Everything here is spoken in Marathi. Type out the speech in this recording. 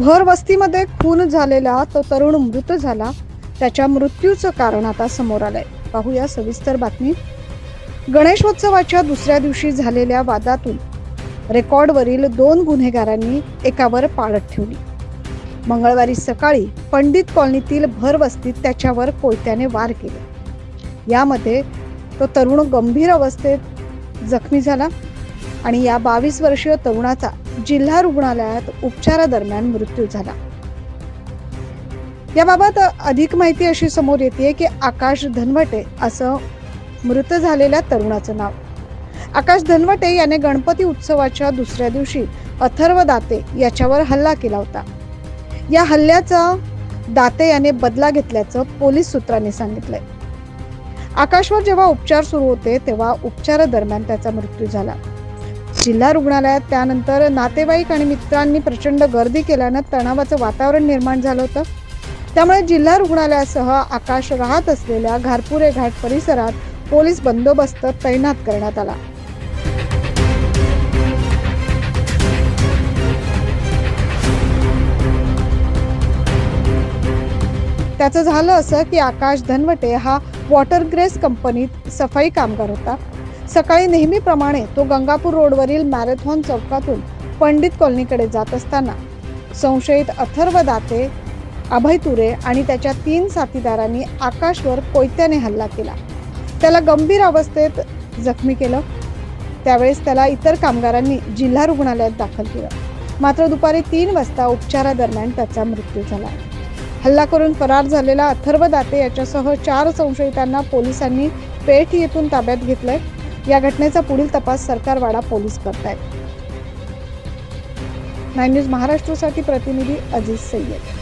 भर वस्तीमध्ये खून झालेला तो तरुण मृत झाला। त्याच्या मृत्यूचं कारण आता समोर आलंय। पाहूया सविस्तर बातमी। गणेशोत्सवाच्या दुसऱ्या दिवशी झालेल्या वादातून रेकॉर्डवरील 2 गुन्हेगारांनी एकावर पाळत ठेवली। मंगळवारी सकाळी पंडित कॉलनीतील भर वस्तीत त्याच्यावर कोयत्याने वार केले। यामध्ये तो तरुण गंभीर अवस्थेत जखमी झाला आणि या 22 वर्षीय तरुणाचा जिल्हा रुग्णालयात उपचारादरम्यान मृत्यू झाला। याबाबत अधिक माहिती अशी समोर येते की आकाश धनवटे असं मृत झालेल्या तरुणाचं नाव। आकाश धनवटे याने गणपती उत्सवाच्या दुसऱ्या दिवशी अथर्व दाते याच्यावर हल्ला केला होता। या हल्ल्याचा दाते याने बदला घेतल्याचं पोलीस सूत्रांनी सांगितलंय। आकाशवर जेव्हा उपचार सुरू होते तेव्हा उपचारादरम्यान त्याचा मृत्यू झाला। जिल्हा रुग्णालयात त्यानंतर नातेवाईक आणि मित्रांनी प्रचंड गर्दी केल्यानं तणावाचं वातावरण निर्माण झालं होतं। त्यामुळे जिल्हा रुग्णालयासह आकाश राहत असलेल्या घारपुरे घाट परिसरात पोलीस बंदोबस्त तैनात करण्यात आला। त्याचं झालं असं की आकाश धनवटे हा वॉटरग्रेस कंपनीत सफाई कामगार होता। सकाळी नेहमीप्रमाणे तो गंगापूर रोडवरील मॅरेथॉन चौकातून पंडित कॉलनीकडे जात असताना संशयित अथर्व दाते, अभय तुरे आणि त्याच्या 3 साथीदारांनी आकाशवर कोयत्याने हल्ला केला। त्याला गंभीर अवस्थेत जखमी केलं। त्यावेळेस त्याला इतर कामगारांनी जिल्हा रुग्णालयात दाखल केलं। मात्र दुपारी 3 वाजता उपचारादरम्यान त्याचा मृत्यू झाला। हल्ला करून फरार झालेला अथर्व दाते याच्यासह 4 संशयितांना पोलिसांनी पेठ येथून ताब्यात घेतलंय। या घटनेचा पुढील तपास सरकारवाडा पोलीस करतायत। 9 न्यूज महाराष्ट्रासाठी प्रतिनिधी अजीज सय्यद।